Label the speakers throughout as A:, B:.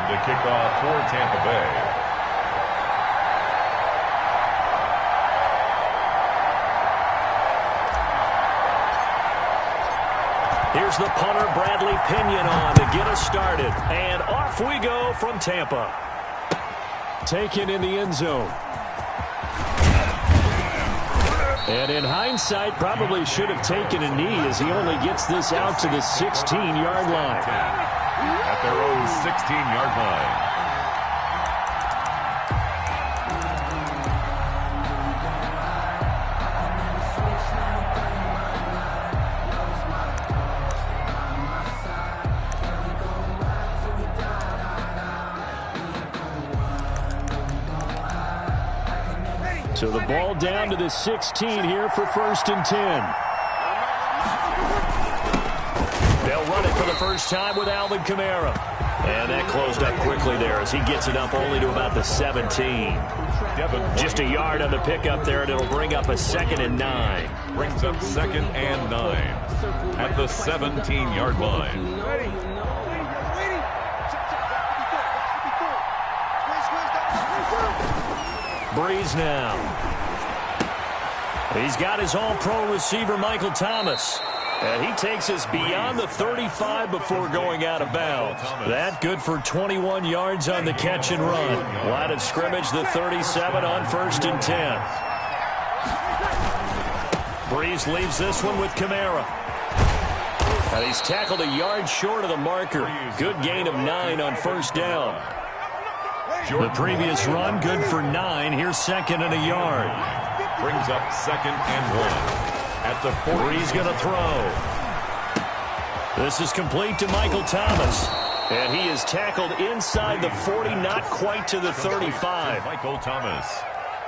A: to kick off for Tampa Bay.
B: Here's the punter, Bradley Pinion, on to get us started. And off we go from Tampa. Taken in the end zone. And in hindsight, probably should have taken a knee as he only gets this out to the 16-yard line.
A: At their own 16-yard line.
B: So the ball down to the 16 here for 1st and 10. They'll run it for the first time with Alvin Kamara. And that closed up quickly there as he gets it up only to about the 17. Just a yard on the pickup there, and it'll bring up a 2nd and 9.
A: Brings up 2nd and 9 at the 17-yard line.
B: Breeze now. He's got his all-pro receiver, Michael Thomas. And he takes us beyond the 35 before going out of bounds. That good for 21 yards on the catch and run. Line of scrimmage, the 37 on 1st and 10. Breeze leaves this one with Kamara. And he's tackled a yard short of the marker. Good gain of 9 on 1st down. The previous run, good for 9. Here's 2nd and a yard.
A: Brings up 2nd and 1. At the 40.
B: He's going to throw. This is complete to Michael Thomas. And he is tackled inside the 40, not quite to the 35.
A: Michael Thomas.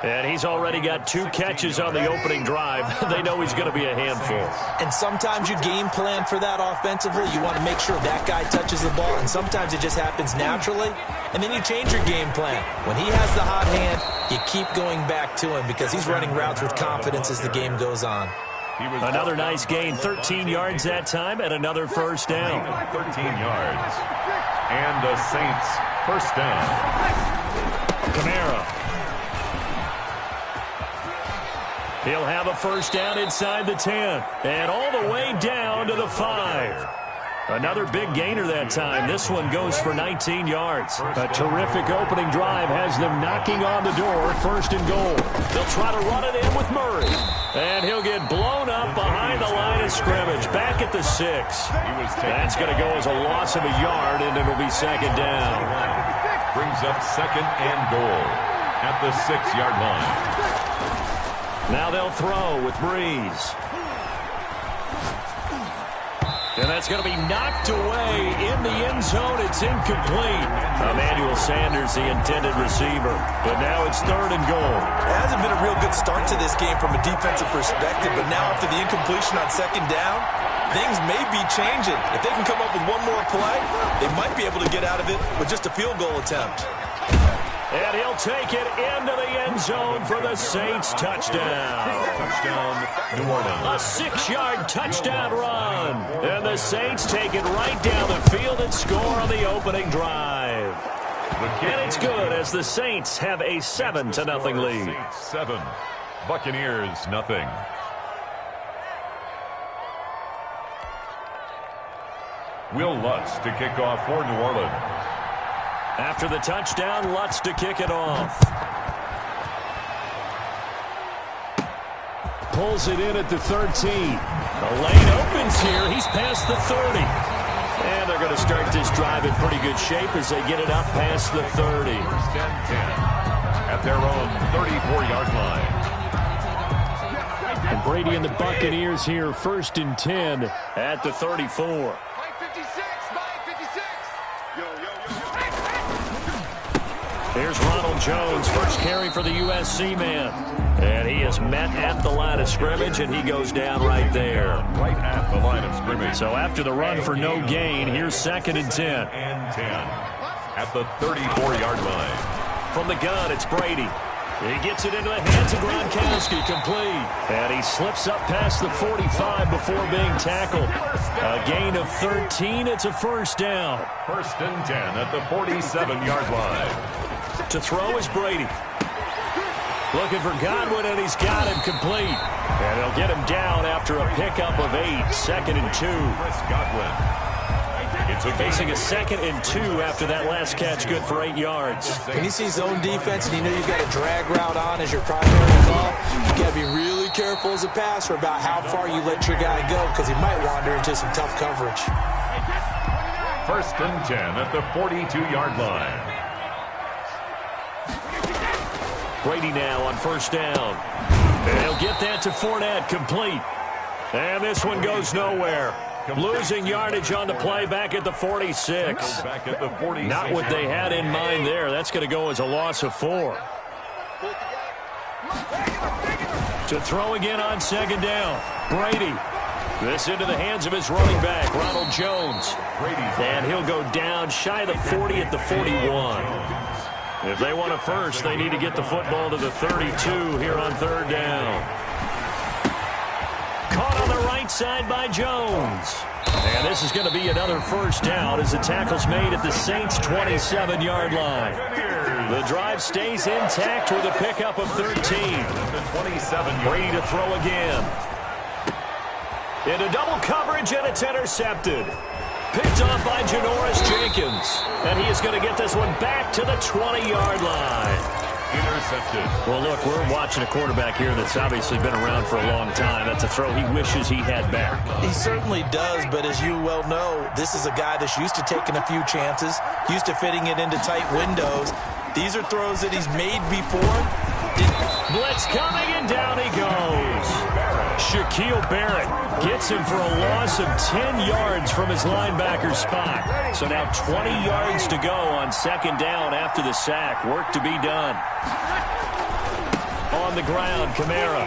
B: And he's already got 2 catches on the opening drive. They know he's going to be a handful.
C: And sometimes you game plan for that offensively. You want to make sure that guy touches the ball, and sometimes it just happens naturally. And then you change your game plan. When he has the hot hand, you keep going back to him because he's running routes with confidence as the game goes on.
B: Another nice gain, 13 yards that time, and another 1st down.
A: 13 yards. And the Saints, 1st down.
B: Kamara. He'll have a 1st down inside the 10. And all the way down to the 5. Another big gainer that time. This one goes for 19 yards. A terrific opening drive has them knocking on the door. 1st and goal. They'll try to run it in with Murray. And he'll get blown up behind the line of scrimmage. Back at the 6. That's going to go as a loss of a yard, and it'll be 2nd down.
A: Brings up 2nd and goal at the 6-yard line.
B: Now they'll throw with Breeze. And that's going to be knocked away in the end zone. It's incomplete. Emmanuel Sanders, the intended receiver. But now it's 3rd and goal.
C: It hasn't been a real good start to this game from a defensive perspective, but now after the incompletion on 2nd down, things may be changing. If they can come up with one more play, they might be able to get out of it with just a field goal attempt.
B: And he'll take it into the end zone for the Saints touchdown.
A: Touchdown, New Orleans.
B: A 6-yard touchdown run. And the Saints take it right down the field and score on the opening drive. And it's good as the Saints have a 7-0 lead.
A: Saints 7, Buccaneers 0. Will Lutz to kick off for New Orleans.
B: After the touchdown, Lutz to kick it off. Pulls it in at the 13. The lane opens here. He's past the 30. And they're going to start this drive in pretty good shape as they get it up past the 30.
A: 1st and 10 at their own 34-yard line.
B: And Brady and the Buccaneers here, 1st and 10 at the 34. Here's Ronald Jones, first carry for the USC man. And he is met at the line of scrimmage, and he goes down right there.
A: Right at the line of scrimmage.
B: So after the run for no gain, here's 2nd and 10.
A: And 10 at the 34-yard line.
B: From the gun, it's Brady. He gets it into the hands of Gronkowski, complete. And he slips up past the 45 before being tackled. A gain of 13. It's a first down.
A: 1st and 10 at the 47-yard line.
B: To throw is Brady. Looking for Godwin, and he's got him complete. And they'll get him down after a pickup of 8. 2nd and 2.
A: Chris Godwin.
B: Facing a 2nd and 2 after that last catch, good for 8 yards.
C: When you see zone defense and you know you've got a drag route on as your primary call, you've got to be really careful as a passer about how far you let your guy go because he might wander into some tough coverage.
A: 1st and 10 at the 42-yard line.
B: Brady now on 1st down. And he'll get that to Fournette, complete. And this one goes nowhere. Losing yardage on the play back at the 46. Not what they had in mind there. That's going to go as a loss of 4. To throw again on 2nd down. Brady. This into the hands of his running back, Ronald Jones. And he'll go down shy of the 40 at the 41. If they want a first, they need to get the football to the 32 here on 3rd down. Caught on the right side by Jones. And this is going to be another first down as the tackle's made at the Saints' 27-yard line. The drive stays intact with a pickup of 13. Brady to throw again. Into double coverage, and it's intercepted. Picked off by Janoris Jenkins. And he is going to get this one back to the 20-yard line.
A: Intercepted.
B: Well, look, we're watching a quarterback here that's obviously been around for a long time. That's a throw he wishes he had back.
C: He certainly does, but as you well know, this is a guy that's used to taking a few chances, used to fitting it into tight windows. These are throws that he's made before.
B: Blitz coming, and down he goes. Shaquille Barrett gets him for a loss of 10 yards from his linebacker spot. So now 20 yards to go on 2nd down after the sack. Work to be done. On the ground, Kamara.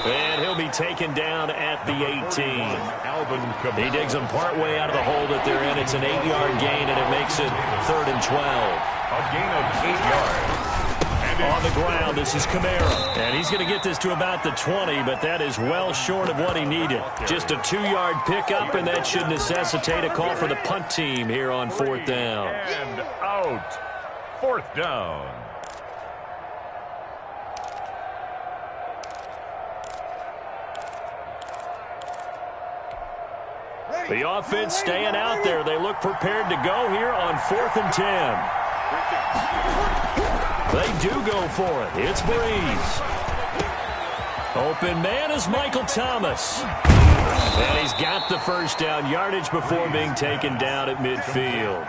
B: And he'll be taken down at the 18. He digs him partway out of the hole that they're in. It's an 8-yard gain, and it makes it 3rd and 12.
A: A gain of 8 yards.
B: On the ground, this is Kamara. And he's going to get this to about the 20, but that is well short of what he needed. Just a 2-yard pickup, and that should necessitate a call for the punt team here on 4th down.
A: And out. 4th down.
B: The offense staying out there. They look prepared to go here on 4th and 10. They do go for it. It's Breeze. Open man is Michael Thomas. And he's got the first down yardage before being taken down at midfield.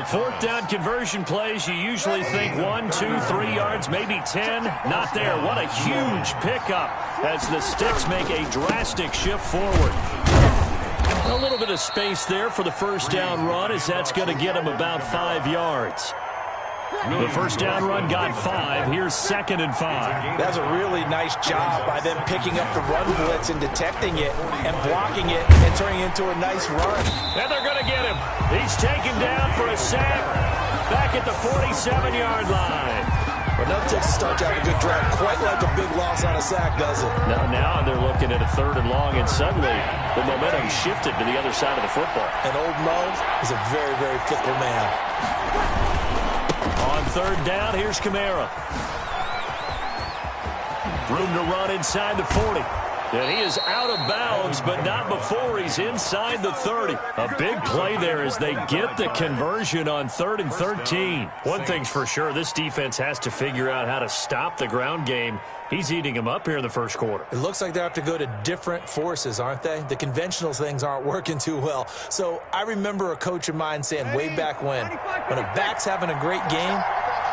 B: 4th down conversion plays, you usually think 1, 2, 3 yards, maybe 10. Not there. What a huge pickup as the Sticks make a drastic shift forward. A little bit of space there for the first down run as that's going to get him about 5 yards. The first down run got 5. Here's 2nd and 5.
C: That's a really nice job by them picking up the run blitz and detecting it and blocking it and turning it into a nice run.
B: And they're going to get him. He's taken down for a sack back at the 47-yard line.
C: But enough to start to have a good drive. Quite like a big loss on a sack, does it?
B: Now they're looking at a 3rd and long, and suddenly the momentum shifted to the other side of the football.
C: And old Mo is a very, very fickle man.
B: On 3rd down, here's Kamara. Room to run inside the 40. And he is out of bounds, but not before he's inside the 30. A big play there as they get the conversion on 3rd and 13. One thing's for sure, this defense has to figure out how to stop the ground game. He's eating them up here in the first quarter.
C: It looks like they have to go to different forces, aren't they? The conventional things aren't working too well. So I remember a coach of mine saying way back when a back's having a great game,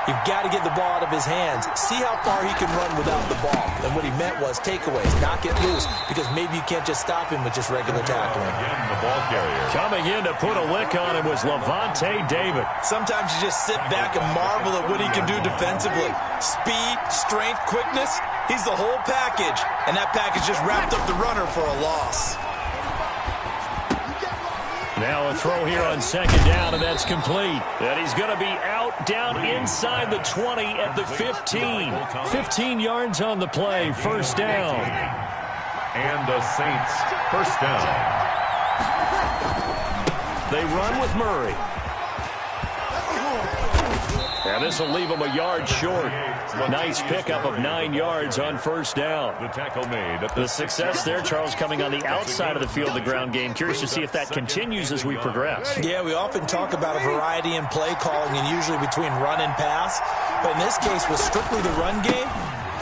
C: you've got to get the ball out of his hands. See how far he can run without the ball. And what he meant was takeaways, knock it loose, because maybe you can't just stop him with just regular tackling.
A: Again, the ball carrier.
B: Coming in to put a lick on him was Levante David.
C: Sometimes you just sit back and marvel at what he can do defensively. Speed, strength, quickness, he's the whole package. And that package just wrapped up the runner for a loss.
B: Now a throw here on second down, and that's complete. And he's going to be out down inside the 20 at the 15. 15 yards on the play, first down.
A: And the Saints, first down.
B: They run with Murray. And this will leave him a yard short. Nice pickup of 9 yards on first down.
A: The tackle made.
B: The success there, Charles, coming on the outside of the field, the ground game. Curious to see if that continues as we progress.
C: Yeah, we often talk about a variety in play calling and usually between run and pass. But in this case, with strictly the run game,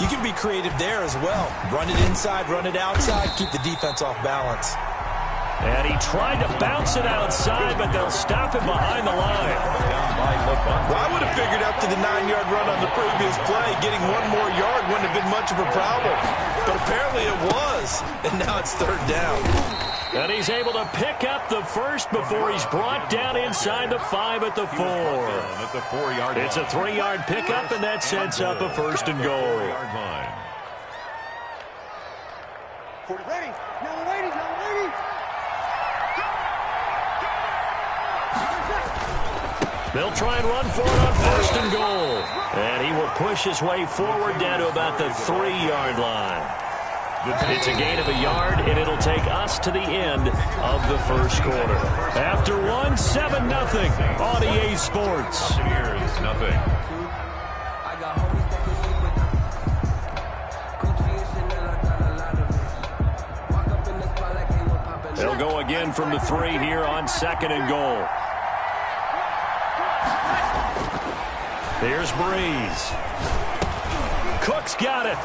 C: you can be creative there as well. Run it inside, run it outside, keep the defense off balance.
B: And he tried to bounce it outside, but they'll stop him behind the line.
C: Well, I would have figured after the 9-yard run on the previous play, getting one more yard wouldn't have been much of a problem. But apparently it was, and now it's third down.
B: And he's able to pick up the first before he's brought down inside the 5 at the 4. It's a 3-yard pickup, and that sets up a first and goal. They'll try and run for it on first and goal. And he will push his way forward down to about the 3-yard line. It's a gain of a yard, and it'll take us to the end of the first quarter. After one, 7-0 on EA Sports.
A: Nothing.
B: They'll go again from the 3 here on second and goal. Here's Breeze. Cook's got it.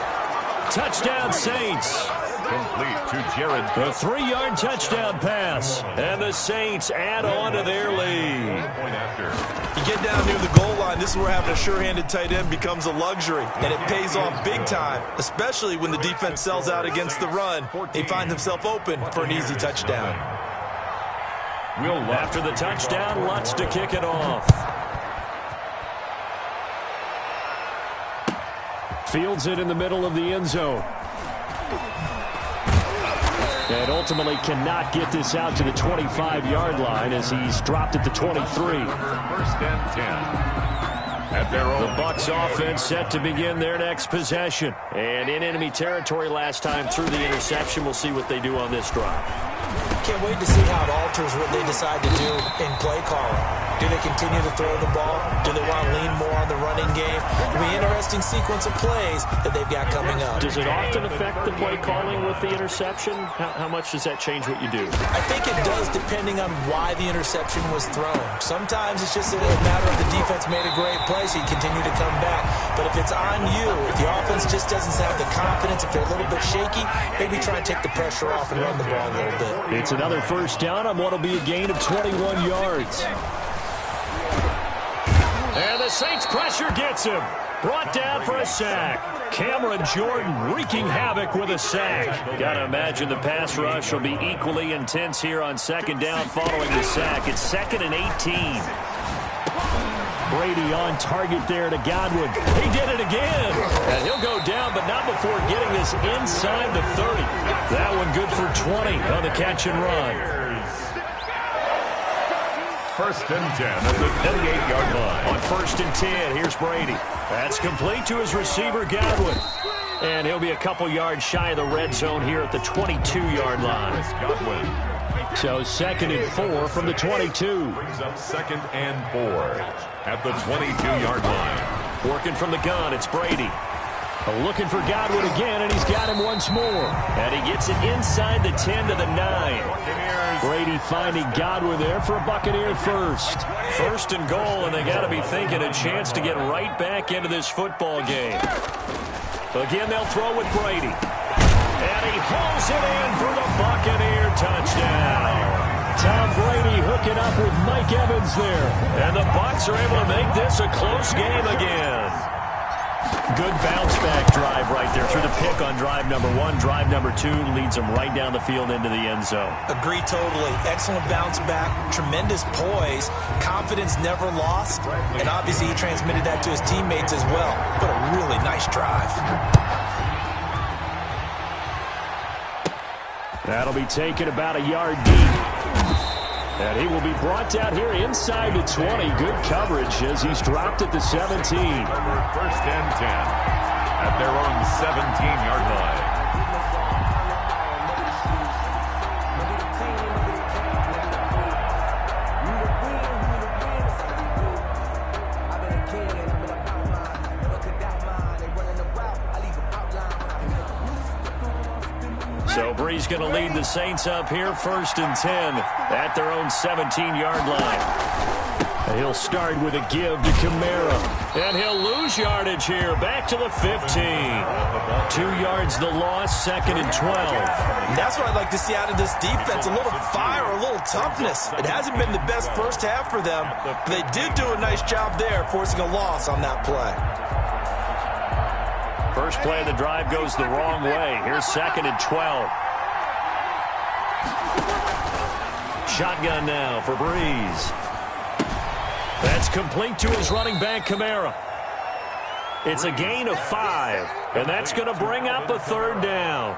B: Touchdown, Saints.
A: Complete to Jared.
B: A 3-yard touchdown pass. And the Saints add on to their lead.
A: Point after.
C: You get down near the goal line, this is where having a sure-handed tight end becomes a luxury. And it pays off big time, especially when the defense sells out against the run. He finds himself open for an easy touchdown.
B: After the touchdown, Lutz to kick it off. Fields it in the middle of the end zone. And ultimately cannot get this out to the 25-yard line as he's dropped at the 23.
A: First and 10. At their own.
B: The Bucs offense set to begin their next possession. And in enemy territory last time through the interception. We'll see what they do on this drive.
C: Can't wait to see how it alters what they decide to do in play calling. Do they continue to throw the ball? Do they want to lean more on the running game? It'll be an interesting sequence of plays that they've got coming up.
B: Does it often affect the play calling with the interception? How much does that change what you do?
C: I think it does depending on why the interception was thrown. Sometimes it's just a matter of the defense made a great play, so you continue to come back. But if it's on you, if the offense just doesn't have the confidence, if they're a little bit shaky, maybe try and take the pressure off and run the ball a little bit.
B: It's another first down on what will be a gain of 21 yards. And the Saints pressure gets him. Brought down for a sack. Cameron Jordan wreaking havoc with a sack. Gotta imagine the pass rush will be equally intense here on second down following the sack. It's 2nd and 18. Brady on target there to Godwin. He did it again. And he'll go down, but not before getting this inside the 30. That one good for 20 on the catch and run.
A: First and 10 at the 38-yard line.
B: On first and 10, here's Brady. That's complete to his receiver, Godwin. And he'll be a couple yards shy of the red zone here at the 22-yard line.
A: Godwin.
B: So 2nd and 4 from the 22.
A: Brings up 2nd and 4 at the 22-yard line.
B: Working from the gun, it's Brady. Looking for Godwin again, and he's got him once more. And he gets it inside the 10 to the 9. Brady finding Godwin there for a Buccaneer first. First and goal, and they got to be thinking a chance to get right back into this football game. Again, they'll throw with Brady. And he hauls it in for the Buccaneer touchdown. Tom Brady hooking up with Mike Evans there. And the Bucs are able to make this a close game again. Good bounce-back drive right there through the pick on drive number 1. Drive number 2 leads them right down the field into the end zone.
C: Agree totally. Excellent bounce back, tremendous poise, confidence never lost, and obviously he transmitted that to his teammates as well. What a really nice drive.
B: That'll be taken about a yard deep. And he will be brought down here inside the 20. Good coverage as he's dropped at the 17.
A: First and 10 at their own 17-yard line.
B: So Brees going to lead the Saints up here, 1st and 10 at their own 17-yard line. He'll start with a give to Kamara. And he'll lose yardage here, back to the 15. 2 yards the loss, 2nd and 12.
C: And that's what I'd like to see out of this defense, a little fire, a little toughness. It hasn't been the best first half for them, but they did do a nice job there, forcing a loss on that play.
B: First play of the drive goes the wrong way. Here's 2nd and 12. Shotgun now for Brees. That's complete to his running back, Kamara. It's a gain of 5, and that's going to bring up a 3rd down.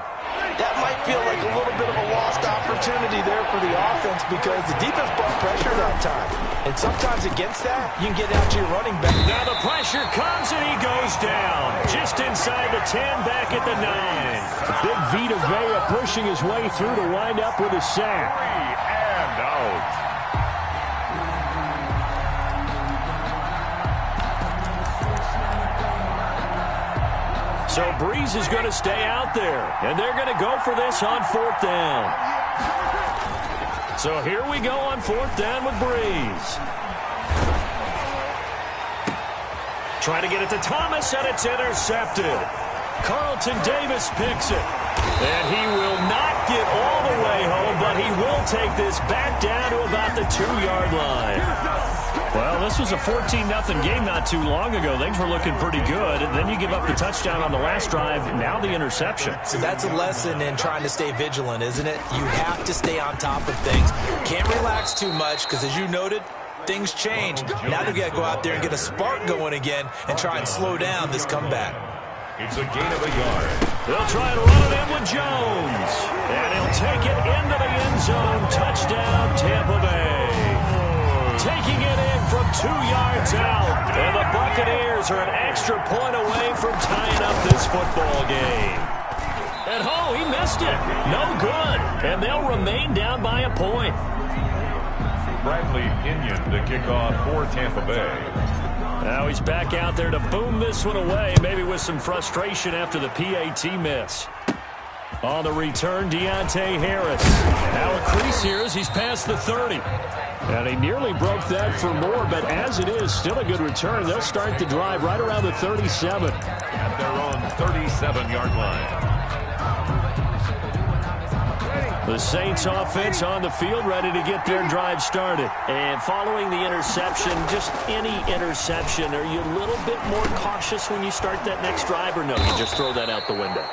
C: That might feel like a little bit of a lost opportunity there for the offense because the defense brought pressure that time. And sometimes against that, you can get out to your running back.
B: Now the pressure comes, and he goes down. Just inside the 10, back at the 9. Big Vita Vea pushing his way through to wind up with a sack.
A: 3 and out.
B: So Brees is going to stay out there, and they're going to go for this on 4th down. So here we go on 4th down with Brees. Trying to get it to Thomas, and it's intercepted. Carlton Davis picks it. And he will not get all the way home, but he will take this back down to about the 2-yard line. Well, this was a 14-0 game not too long ago. Things were looking pretty good. And then you give up the touchdown on the last drive. Now the interception.
C: So that's a lesson in trying to stay vigilant, isn't it? You have to stay on top of things. Can't relax too much because, as you noted, things change. Now they've got to go out there and get a spark going again and try and slow down this comeback.
A: It's a gain of a yard.
B: They'll try and run it in with Jones. And he'll take it into the end zone. Touchdown, Tampa Bay. Taking it in from 2 yards out. And the Buccaneers are an extra point away from tying up this football game. And he missed it. No good. And they'll remain down by a point.
A: Bradley Pinion to kick off for Tampa Bay.
B: Now he's back out there to boom this one away, maybe with some frustration after the PAT miss. On the return, Deontay Harris. Now a crease here as he's past the 30. And he nearly broke that for more, but as it is, still a good return. They'll start the drive right around the 37.
A: At their own 37-yard line.
B: The Saints offense on the field, ready to get their drive started. And following the interception, just any interception, are you a little bit more cautious when you start that next drive, or no, you just throw that out the window?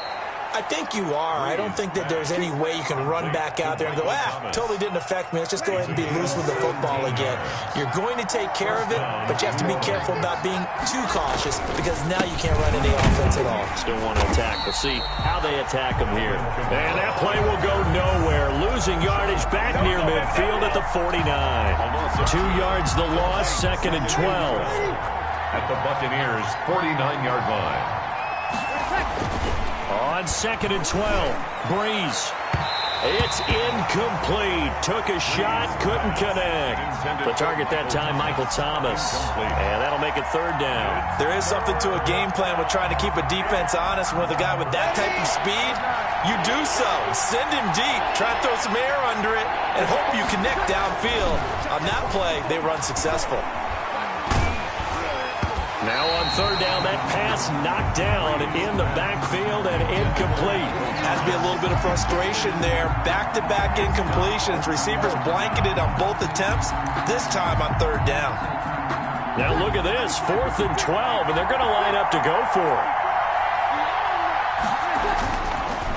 C: I think you are. I don't think that there's any way you can run back out there and go, totally didn't affect me. Let's just go ahead and be loose with the football again. You're going to take care of it, but you have to be careful about being too cautious because now you can't run any offense at all.
B: Still want to attack. We'll see how they attack them here. And that play will go nowhere. Losing yardage back near midfield at the 49. 2 yards the loss, 2nd and 12.
A: At the Buccaneers' 49-yard line.
B: On 2nd and 12, Brees. It's incomplete. Took a shot, couldn't connect. The target that time, Michael Thomas. And that'll make it 3rd down.
C: There is something to a game plan with trying to keep a defense honest. With a guy with that type of speed, you do so. Send him deep. Try to throw some air under it and hope you connect downfield. On that play, they were unsuccessful.
B: Now on 3rd down, that pass knocked down in the backfield and incomplete.
C: Has to be a little bit of frustration there. Back-to-back incompletions. Receivers blanketed on both attempts, this time on 3rd down.
B: Now look at this, 4th and 12, and they're going to line up to go for it.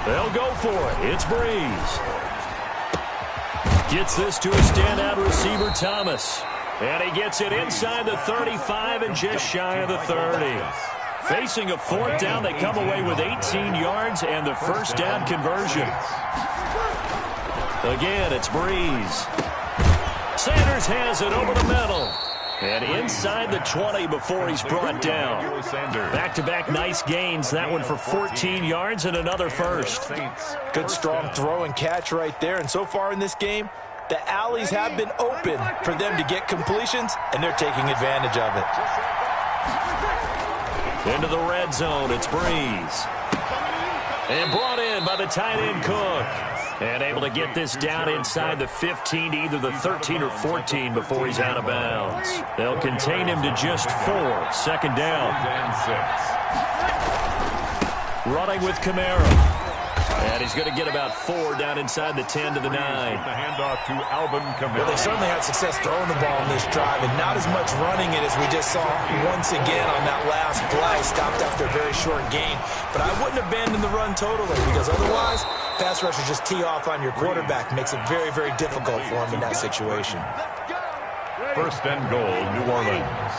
B: They'll go for it. It's Brees. Gets this to a standout receiver, Thomas. And he gets it inside the 35 and just shy of the 30. Facing a 4th down, they come away with 18 yards and the 1st down conversion. Again, it's Brees. Sanders has it over the middle. And inside the 20 before he's brought down. Back-to-back nice gains. That one for 14 yards and another first.
C: Good strong throw and catch right there. And so far in this game, the alleys have been open for them to get completions, and they're taking advantage of it.
B: Into the red zone, it's Breeze. And brought in by the tight end Cook. And able to get this down inside the 15 to either the 13 or 14 before he's out of bounds. They'll contain him to just 4. Second down. Running with Kamara. And he's going to get about 4 down inside the 10 to the 9.
A: The handoff to Alvin Kamara.
C: Well, they certainly had success throwing the ball in this drive, and not as much running it as we just saw once again on that last play. Stopped after a very short gain. But I wouldn't abandon the run totally, because otherwise, pass rushers just tee off on your quarterback. Makes it very, very difficult for him in that situation.
A: First and goal, New Orleans.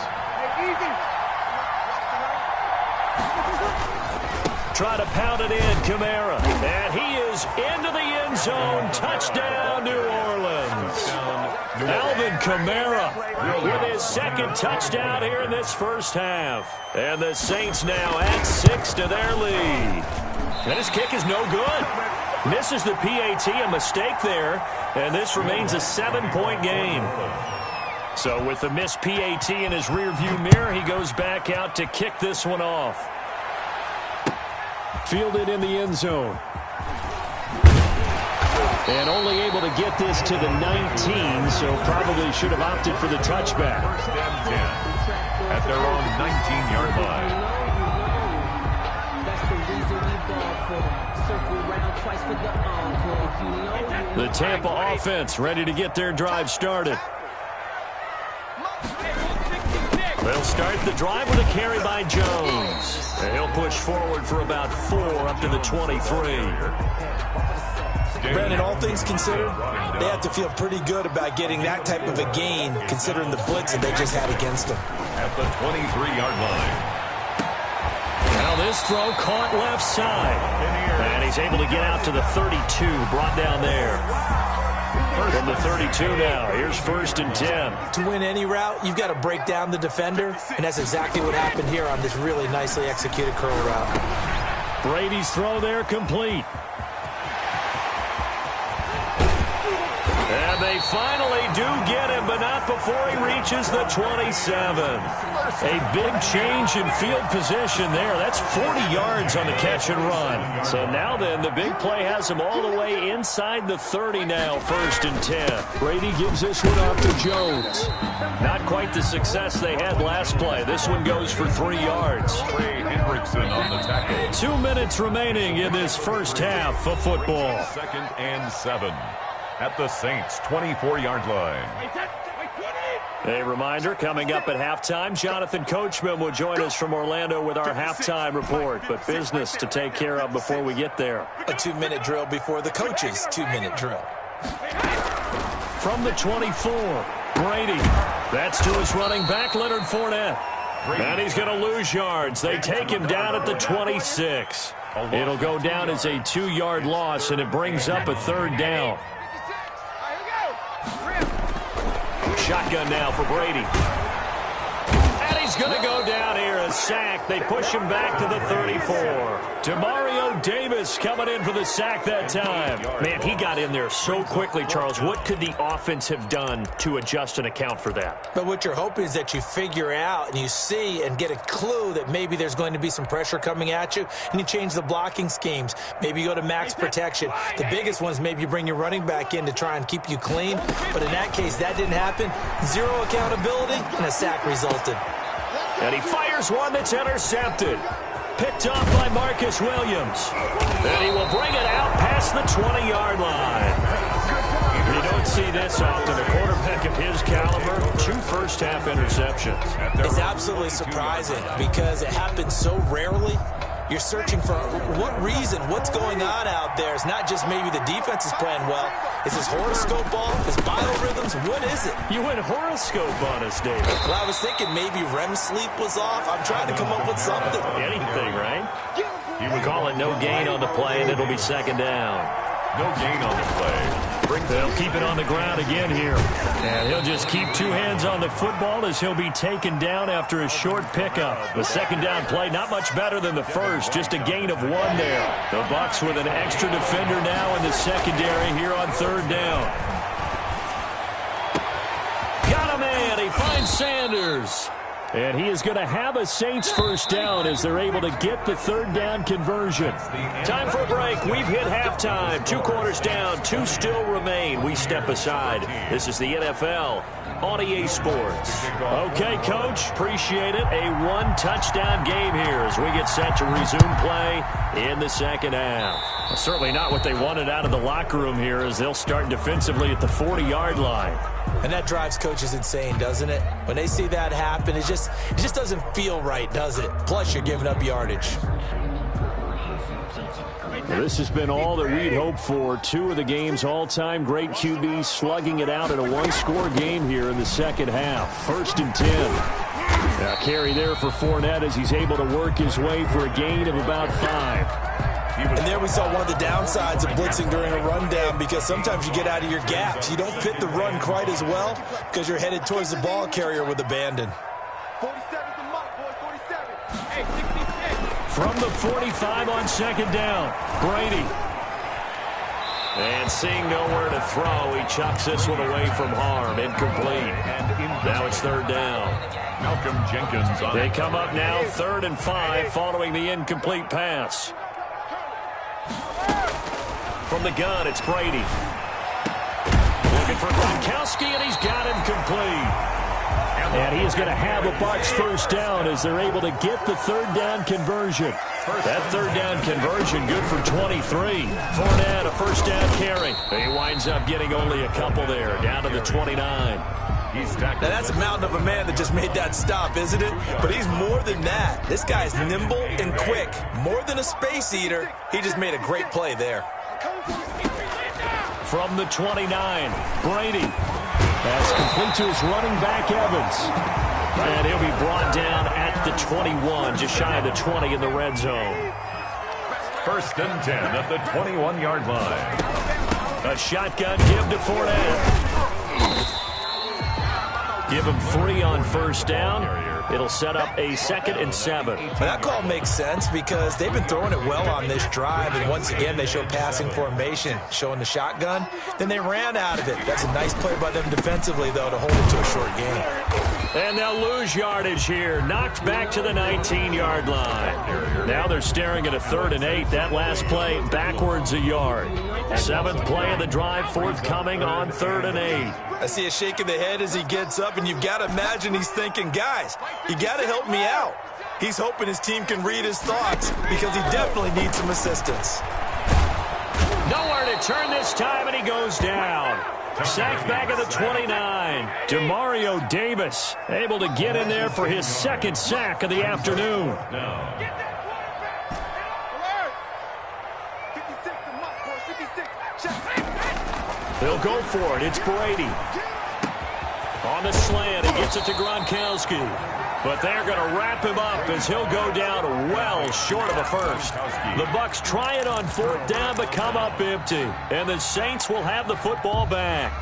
B: Try to pound it in, Kamara. And he is into the end zone. Touchdown, New Orleans. Alvin Kamara with his second touchdown here in this first half. And the Saints now add 6 to their lead. And his kick is no good. Misses the PAT, a mistake there. And this remains a 7-point game. So with the missed PAT in his rearview mirror, he goes back out to kick this one off. Fielded in the end zone. And only able to get this to the 19, so probably should have opted for the touchback.
A: First and 10 at their own 19-yard line.
B: The Tampa offense ready to get their drive started. They'll start the drive with a carry by Jones. And he'll push forward for about 4 up to the 23.
C: Brandon, all things considered, they have to feel pretty good about getting that type of a gain, considering the blitz that they just had against them.
A: At the 23-yard line.
B: Now this throw caught left side. And he's able to get out to the 32, brought down there. From the 32 now, here's first and 10.
C: To win any route, you've got to break down the defender, and that's exactly what happened here on this really nicely executed curl route.
B: Brady's throw there complete. And they finally do get him, but not before he reaches the 27. A big change in field position there. That's 40 yards on the catch and run. So now then, the big play has him all the way inside the 30 now, first and 10. Brady gives this one off to Jones. Not quite the success they had last play. This one goes for 3 yards.
A: Trey Hendrickson on the tackle.
B: 2 minutes remaining in this first half of football.
A: Second and 7 at the Saints' 24-yard line.
B: A reminder, coming up at halftime, Jonathan Coachman will join us from Orlando with our halftime report. But business to take care of before we get there.
C: A 2-minute drill before the coach's 2-minute drill.
B: From the 24, Brady. That's to his running back, Leonard Fournette. And he's going to lose yards. They take him down at the 26. It'll go down as a 2-yard loss, and it brings up a third down. Shotgun now for Brady. And he's going to go down here, a sack. They push him back to the 34. Demario Davis coming in for the sack that time. Man, he got in there so quickly, Charles. What could the offense have done to adjust and account for that?
C: But what you're hoping is that you figure out and you see and get a clue that maybe there's going to be some pressure coming at you, and you change the blocking schemes. Maybe you go to max protection. The biggest one is maybe you bring your running back in to try and keep you clean. But in that case, that didn't happen. Zero accountability, and a sack resulted.
B: And he fires one that's intercepted. Picked off by Marcus Williams. And he will bring it out past the 20-yard line. You don't see this often. A quarterback of his caliber, 2 first-half interceptions.
C: It's absolutely surprising because it happens so rarely. You're searching for what reason, what's going on out there. It's not just maybe the defense is playing well. Is his horoscope off? His biorhythms? What is it?
B: You went horoscope on us, David.
C: Well, I was thinking maybe REM sleep was off. I'm trying to come up with something.
B: Anything, right? He would call it no gain on the play, and it'll be second down.
A: No gain on the play.
B: They'll keep it on the ground again here. And he'll just keep two hands on the football as he'll be taken down after a short pickup. The second down play, not much better than the first, just a gain of 1 there. The Bucs with an extra defender now in the secondary here on third down. Got a man. He finds Sanders. And he is going to have a Saints first down as they're able to get the third down conversion. Time for a break. We've hit halftime. 2 quarters down. 2 still remain. We step aside. This is the NFL on EA Sports. Okay, Coach. Appreciate it. A 1-touchdown game here as we get set to resume play in the second half. Well, certainly not what they wanted out of the locker room here as they'll start defensively at the 40-yard line.
C: And that drives coaches insane, doesn't it? When they see that happen, it just doesn't feel right, does it? Plus, you're giving up yardage.
B: Well, this has been all that we'd hoped for. 2 of the game's all-time great QBs slugging it out in a 1-score game here in the second half. 1st and 10. Now carry there for Fournette as he's able to work his way for a gain of about 5.
C: And there we saw one of the downsides of blitzing during a rundown because sometimes you get out of your gaps. You don't fit the run quite as well because you're headed towards the ball carrier with abandon.
D: 47's the mark, boys. 47. Hey, 66.
B: From the 45 on second down, Brady. And seeing nowhere to throw, he chucks this one away from harm. Incomplete. Now it's third down.
A: Malcolm Jenkins on
B: They come up now 3rd and 5 following the incomplete pass. From the gun, it's Brady. Looking for Gronkowski, and he's got him complete. And he is going to have a Bucs first down as they're able to get the third down conversion. That third down conversion good for 23. Fournette, a first down carry. He winds up getting only a couple there, down to the 29.
C: Now that's a mountain of a man that just made that stop, isn't it? But he's more than that. This guy's nimble and quick. More than a space eater. He just made a great play there.
B: From the 29, Brady. That's complete to his running back, Evans. And he'll be brought down at the 21, just shy of the 20 in the red zone.
A: 1st and 10 at the 21-yard line.
B: A shotgun give to Fournette. Give him 3 on first down. It'll set up a 2nd and 7.
C: Well, that call makes sense because they've been throwing it well on this drive, and once again they show passing formation, showing the shotgun. Then they ran out of it. That's a nice play by them defensively, though, to hold it to a short gain.
B: And they'll lose yardage here. Knocked back to the 19-yard line. Now they're staring at a 3rd and 8. That last play backwards a yard. 7th play of the drive forthcoming on 3rd and 8.
C: I see a shake of the head as he gets up, and you've got to imagine he's thinking, guys, you got to help me out. He's hoping his team can read his thoughts because he definitely needs some assistance.
B: Nowhere to turn this time, and he goes down. Sacked back at the 29. DeMario Davis able to get in there for his 2nd sack of the afternoon. They'll go for it. It's Brady. On the slant, he gets it to Gronkowski. But they're going to wrap him up as he'll go down well short of a first. The Bucs try it on 4th down, but come up empty. And the Saints will have the football back.